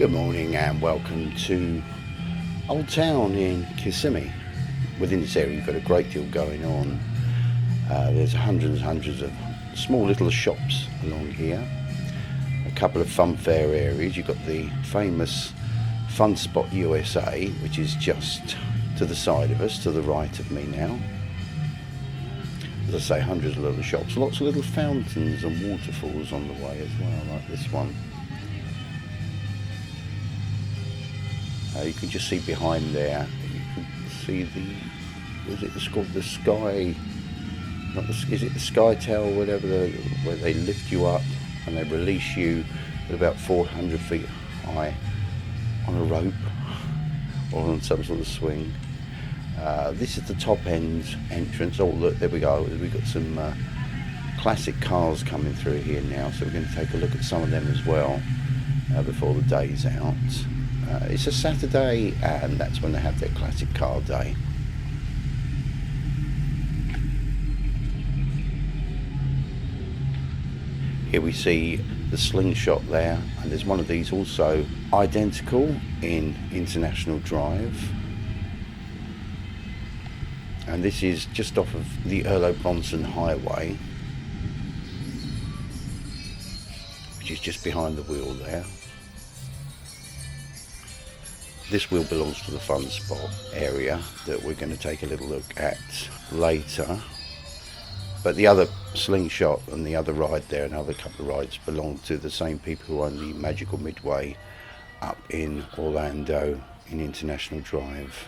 Good morning and welcome to Old Town in Kissimmee. Within this area you've got a great deal going on. There's hundreds and hundreds of small little shops along here. A couple of fun fair areas. You've got the famous Fun Spot USA, which is just to the side of us, to the right of me now. As I say, hundreds of little shops, lots of little fountains and waterfalls on the way as well, like this one. You can just see behind there, you can see it's called the Sky, is it the Sky Tower, whatever, where they lift you up and they release you at about 400 feet high on a rope or on some sort of swing. This is the top end entrance. Oh look, there we go, we've got some classic cars coming through here now, so we're going to take a look at some of them as well before the day's out. It's a Saturday and that's when they have their classic car day. Here we see the slingshot there, and there's one of these also identical in International Drive. And this is just off of the Earl Bronson Highway, which is just behind the wheel there. This wheel belongs to the Fun Spot area that we're going to take a little look at later. But the other slingshot and the other ride there, another couple of rides, belong to the same people who own the Magical Midway up in Orlando in International Drive.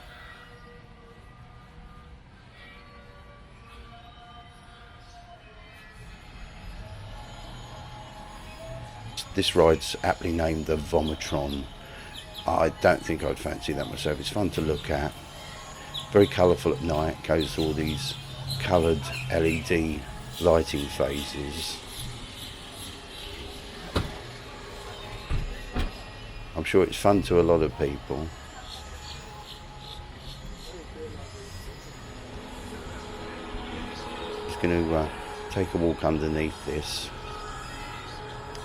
This ride's aptly named the Vomitron. I don't think I'd fancy that myself. It's fun to look at, very colourful at night, goes through all these coloured LED lighting phases. I'm sure it's fun to a lot of people. Just going to take a walk underneath this,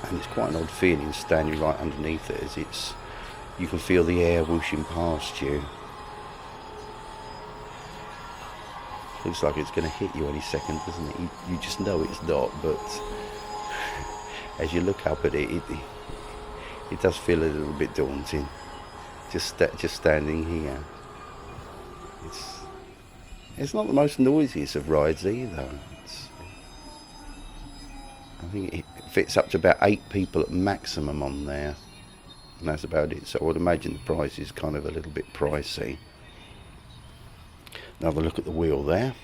and it's quite an odd feeling standing right underneath it, as you can feel the air whooshing past you. Looks like it's going to hit you any second, doesn't it? You just know it's not, but as you look up at it, it does feel a little bit daunting. Just standing here. It's not the most noisiest of rides either. I think it fits up to about 8 people at maximum on there. And that's about it, so I would imagine the price is kind of a little bit pricey. Another look at the wheel there,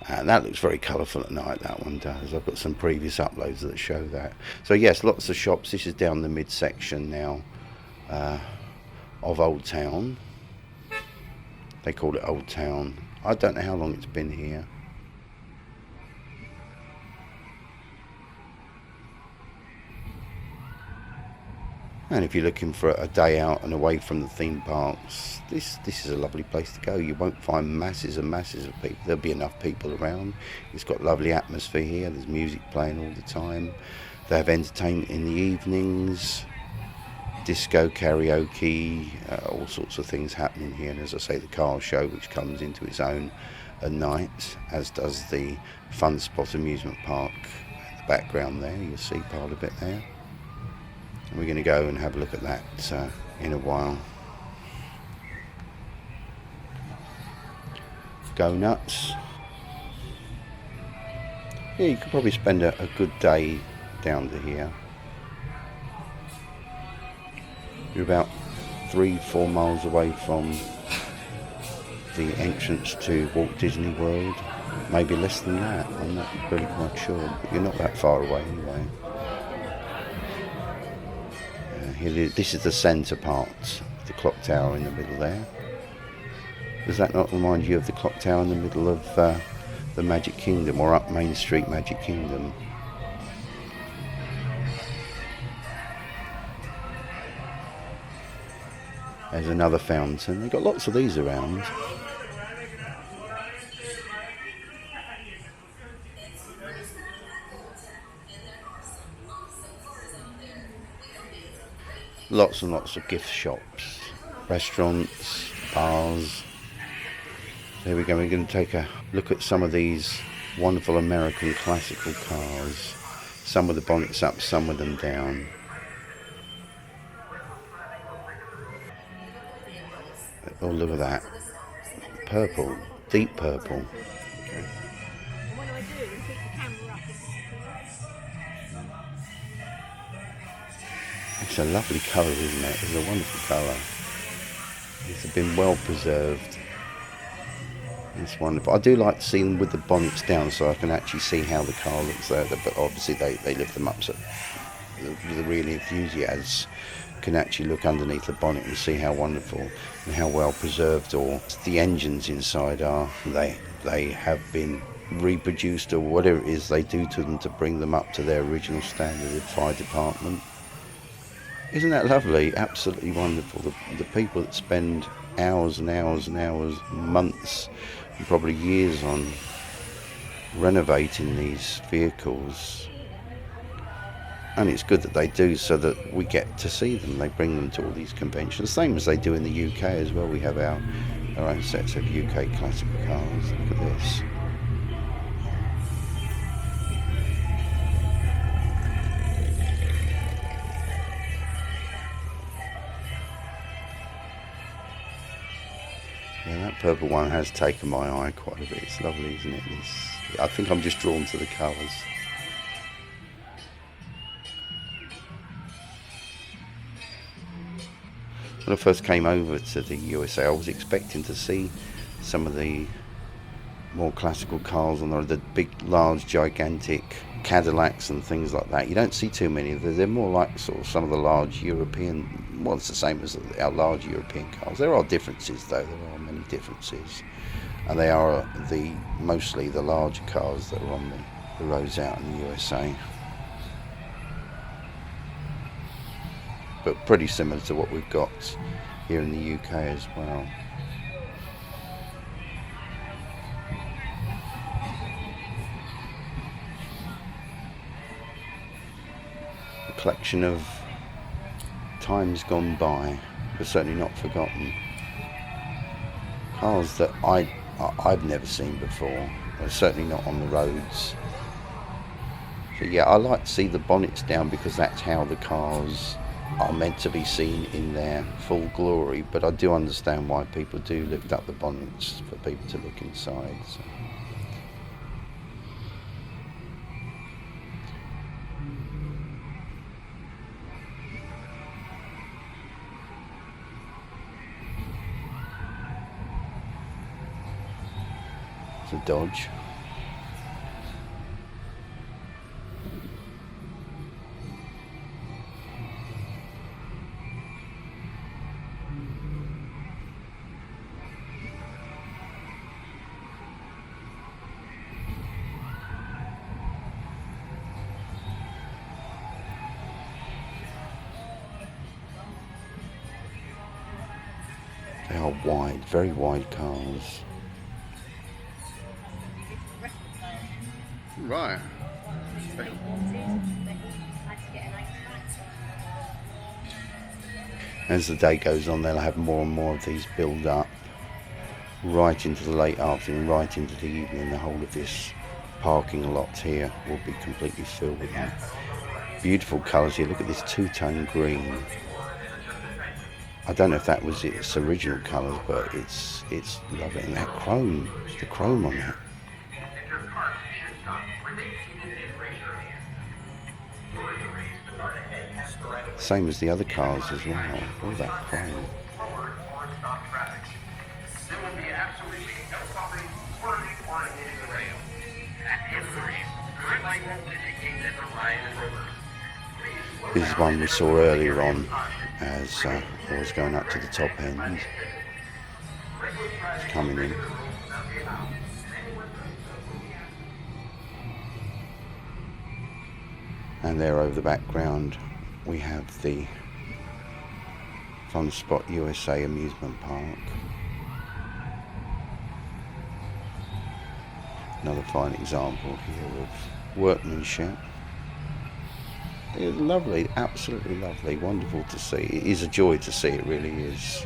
and that looks very colourful at night, that one does. I've got some previous uploads that show that. So yes, lots of shops. This is down the midsection now of Old Town. They call it Old Town. I don't know how long it's been here. And if you're looking for a day out and away from the theme parks, this is a lovely place to go. You won't find masses and masses of people. There'll be enough people around. It's got lovely atmosphere here. There's music playing all the time. They have entertainment in the evenings, disco, karaoke, all sorts of things happening here. And as I say, the car show, which comes into its own at night, as does the Fun Spot Amusement Park in the background there. You'll see part of it there. We're going to go and have a look at that in a while. Go nuts. Yeah, you could probably spend a good day down to here. You're about 3-4 miles away from the entrance to Walt Disney World. Maybe less than that, I'm not really quite sure, but you're not that far away anyway. This is the centre part, the clock tower in the middle there. Does that not remind you of the clock tower in the middle of the Magic Kingdom, or up Main Street Magic Kingdom? There's another fountain. They've got lots of these around. Lots and lots of gift shops, restaurants, bars. There we go, we're going to take a look at some of these wonderful American classical cars. Some with the bonnets up, some with them down. Oh, look at that. Purple, deep purple. It's a lovely colour, isn't it? It's a wonderful colour. It's been well preserved. It's wonderful. I do like to see them with the bonnets down so I can actually see how the car looks there. But obviously they lift them up so the real enthusiasts can actually look underneath the bonnet and see how wonderful and how well preserved or the engines inside are. They have been reproduced or whatever it is they do to them to bring them up to their original standard of fire department. Isn't that lovely? Absolutely wonderful. The people that spend hours and hours and hours, months and probably years on renovating these vehicles, and it's good that they do so that we get to see them. They bring them to all these conventions, same as they do in the UK as well. We have our own sets of UK classical cars. Look at this. Yeah, that purple one has taken my eye quite a bit. It's lovely, isn't it? I think I'm just drawn to the colours. When I first came over to the USA, I was expecting to see some of the more classical cars on the big, large, gigantic Cadillacs and things like that. You don't see too many of them. They're more like sort of some of the large European, well, it's the same as our large European cars. There are differences though, there are many differences. And they are mostly the larger cars that are on the roads out in the USA. But pretty similar to what we've got here in the UK as well. A collection of times gone by, but certainly not forgotten. Cars that I've never seen before, certainly not on the roads. So yeah, I like to see the bonnets down because that's how the cars are meant to be seen in their full glory, but I do understand why people do lift up the bonnets for people to look inside. So. It's a Dodge. They are wide, very wide cars. Right. As the day goes on, they'll have more and more of these build up right into the late afternoon, right into the evening. The whole of this parking lot here will be completely filled with them. Beautiful colours here. Look at this two-tone green. I don't know if that was its original colours, but it's lovely. And that chrome, the chrome on that. Same as the other cars as well. All that chrome. This is one we saw earlier on as I was going up to the top end. It's coming in. And there over the background we have the Fun Spot USA Amusement Park. Another fine example here of workmanship. It's lovely, absolutely lovely, wonderful to see. It is a joy to see, it really is.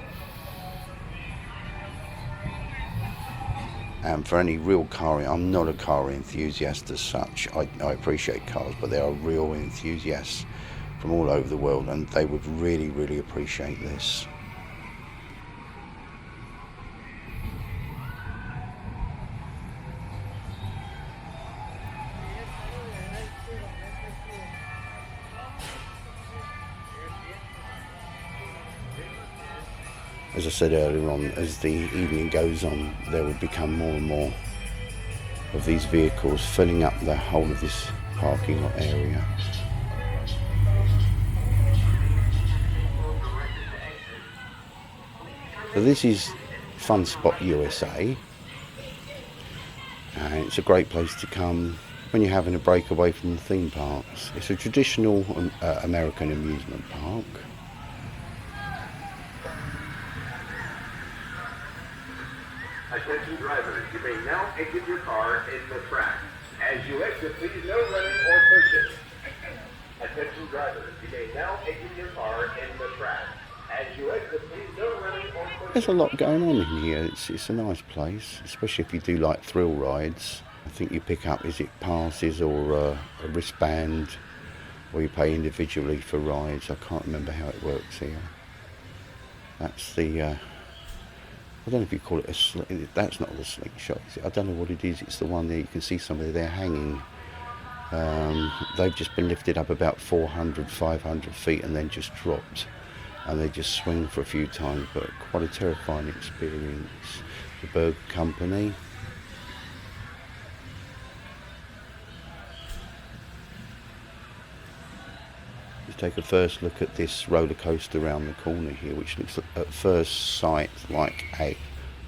And for any real car, I'm not a car enthusiast as such. I appreciate cars, but there are real enthusiasts from all over the world, and they would really, really appreciate this. As I said earlier on, as the evening goes on, there will become more and more of these vehicles filling up the whole of this parking lot area. So this is Fun Spot USA, and it's a great place to come when you're having a break away from the theme parks. It's a traditional American amusement park. Attention drivers, you may now exit your car in the track. As you exit, please no running or pushing. Attention drivers, you may now exit your car in the track. As you exit, please no running or pushing. There's a lot going on in here. It's a nice place, especially if you do like thrill rides. I think you pick up, is it passes or a wristband, or you pay individually for rides. I can't remember how it works here. That's the... I don't know if you call it a that's not the slingshot. I don't know what it is. It's the one there you can see somebody there hanging. They've just been lifted up about 400, 500 feet and then just dropped. And they just swing for a few times, but quite a terrifying experience. The Burger Company. Let's take a first look at this roller coaster around the corner here, which looks at first sight like a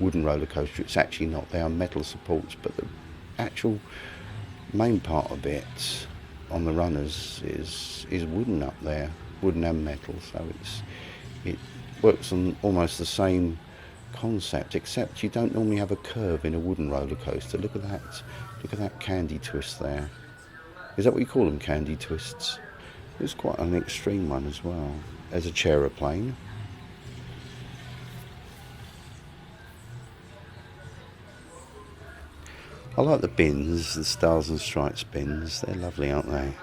wooden roller coaster. It's actually not. They are metal supports, but the actual main part of it on the runners is wooden up there, wooden and metal. So it works on almost the same concept, except you don't normally have a curve in a wooden roller coaster. Look at that! Look at that candy twist there. Is that what you call them, candy twists? It's quite an extreme one as well. There's a chaeroplane. I like the bins, the Stars and Stripes bins. They're lovely, aren't they?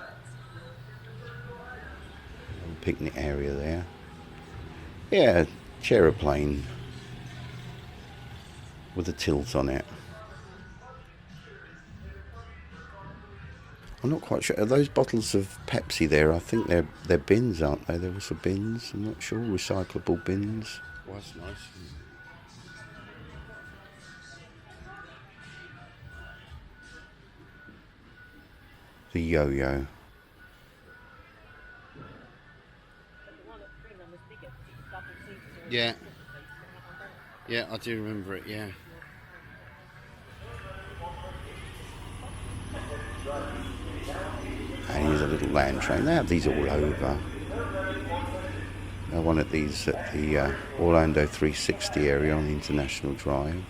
Picnic area there. Yeah, chaeroplane with a tilt on it. I'm not quite sure. Are those bottles of Pepsi there? I think they're bins, aren't they? They're also bins. I'm not sure. Recyclable bins. Well, that's nice. The yo-yo. Yeah. Yeah, I do remember it, yeah. And here's a little land train. They have these all over. One of these at the Orlando 360 area on the International Drive.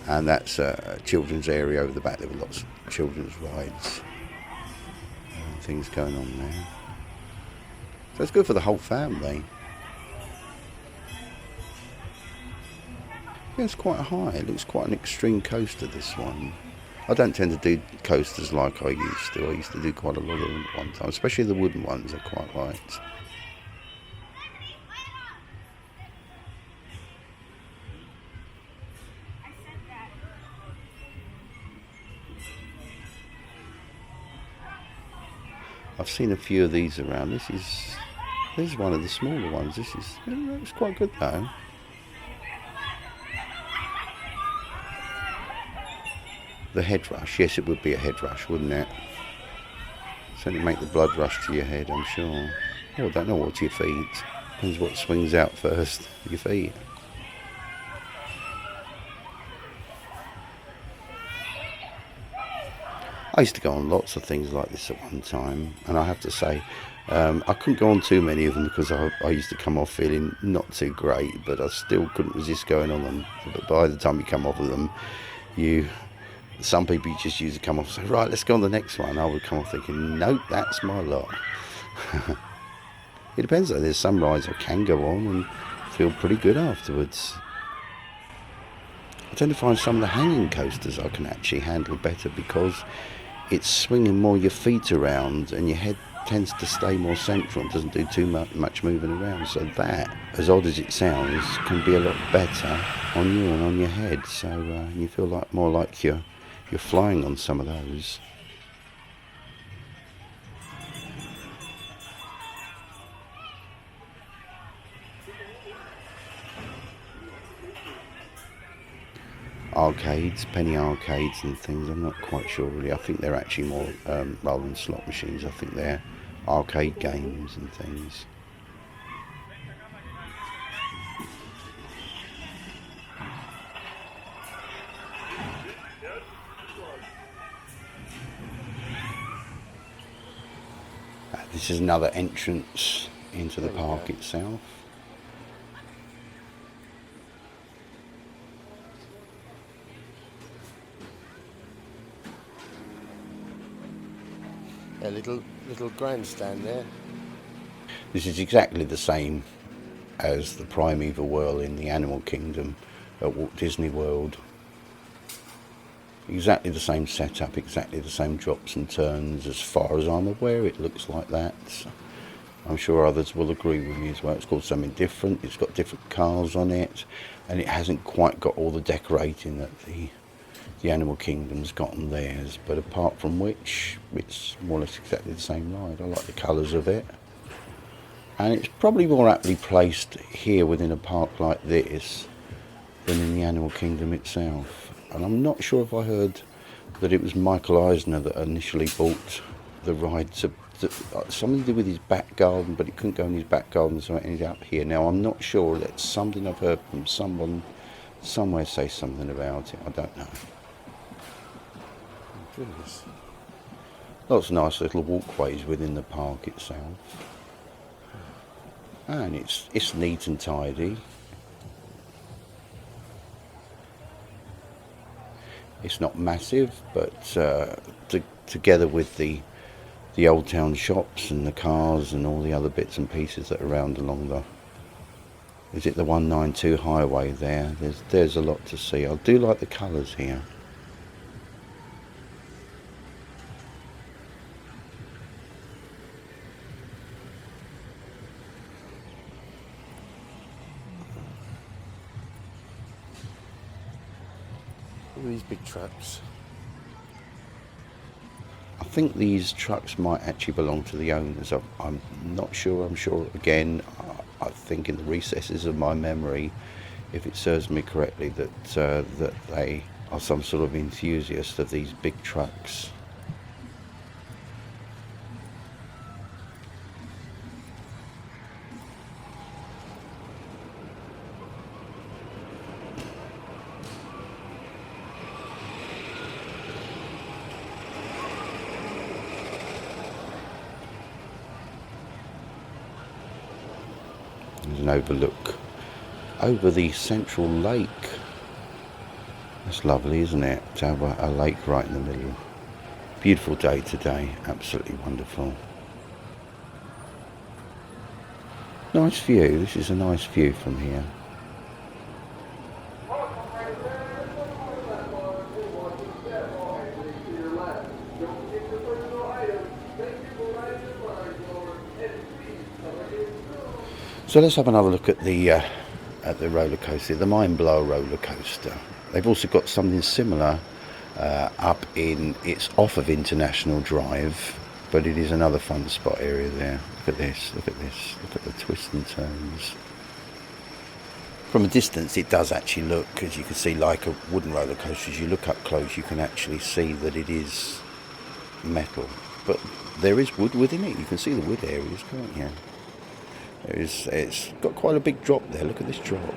And that's a children's area over the back. There were lots of children's rides and things going on there. So it's good for the whole family. Yeah, it's quite high. It looks quite an extreme coaster, this one. I don't tend to do coasters like I used to. I used to do quite a lot of them at one time, especially the wooden ones I quite liked. I've seen a few of these around. This is one of the smaller ones. It's quite good though. The head rush, yes, it would be a head rush, wouldn't it? Certainly make the blood rush to your head, I'm sure. Oh, I don't know what's your feet. Depends what swings out first. Your feet. I used to go on lots of things like this at one time, and I have to say, I couldn't go on too many of them because I used to come off feeling not too great, but I still couldn't resist going on them. But by the time you come off of them, some people just used to come off and say, right, let's go on the next one. I would come off thinking, nope, that's my lot. It depends though, there's some rides I can go on and feel pretty good afterwards. I tend to find some of the hanging coasters I can actually handle better because it's swinging more your feet around and your head tends to stay more central and doesn't do too much moving around. So that, as odd as it sounds, can be a lot better on you and on your head. So you feel like more like you're flying on some of those. Arcades, penny arcades and things, I'm not quite sure really. I think they're actually more, rather than slot machines, I think they're arcade games and things. This is another entrance into the park itself. A little grandstand there. This is exactly the same as the Primeval Whirl in the Animal Kingdom at Walt Disney World. Exactly the same setup, exactly the same drops and turns. As far as I'm aware, it looks like that. I'm sure others will agree with me as well. It's called something different, it's got different cars on it, and it hasn't quite got all the decorating that the Animal Kingdom's got on theirs, but apart from which, it's more or less exactly the same ride. I like the colours of it. And it's probably more aptly placed here within a park like this than in the Animal Kingdom itself. And I'm not sure if I heard that it was Michael Eisner that initially bought the ride to something to do with his back garden, but it couldn't go in his back garden, so it ended up here. Now, I'm not sure. That's something I've heard from someone somewhere say something about it. I don't know. Goodness. Lots of nice little walkways within the park itself. And it's neat and tidy. It's not massive, but together with the Old Town shops and the cars and all the other bits and pieces that are around along the 192 highway there, there's a lot to see. I do like the colours here. These big trucks. I think these trucks might actually belong to the owners. I'm not sure. I'm sure again. I think in the recesses of my memory, if it serves me correctly, that they are some sort of enthusiast of these big trucks. There's an overlook over the central lake. That's lovely, isn't it? To have a lake right in the middle. Beautiful day today, absolutely wonderful. Nice view, this is a nice view from here. So let's have another look at the roller coaster, the Mind Blower roller coaster. They've also got something similar up in, it's off of International Drive, but it is another fun spot area there. Look at this, look at this, look at the twists and turns. From a distance it does actually look, as you can see, like a wooden roller coaster. As you look up close you can actually see that it is metal, but there is wood within it. You can see the wood areas, can't you? It's got quite a big drop there. Look at this drop.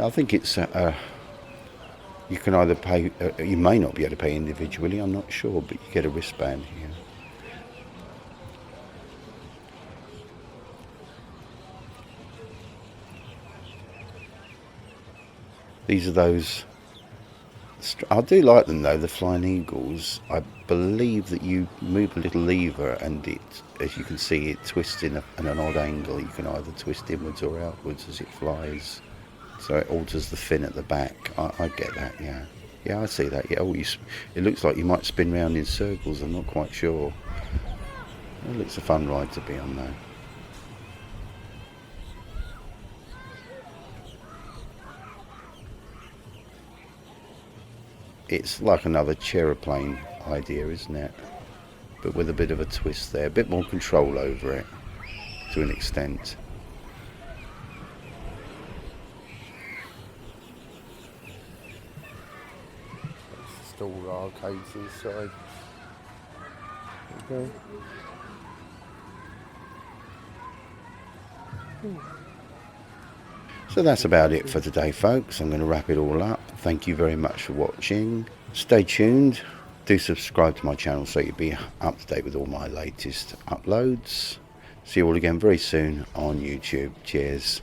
I think it's you can either pay, you may not be able to pay individually, I'm not sure, but you get a wristband here. These are those, I do like them though, the Flying Eagles. I believe that you move a little lever and it, as you can see, it twists in an odd angle. You can either twist inwards or outwards as it flies. So it alters the fin at the back. I get that, yeah. Yeah, I see that, yeah. Oh, it looks like you might spin round in circles, I'm not quite sure. It looks a fun ride to be on though. It's like another Cheroplane idea, isn't it? But with a bit of a twist there, a bit more control over it, to an extent. Just all arcades inside. Okay. So that's about it for today, folks. I'm going to wrap it all up. Thank you very much for watching. Stay tuned. Do subscribe to my channel so you'll be up to date with all my latest uploads. See you all again very soon on YouTube. Cheers.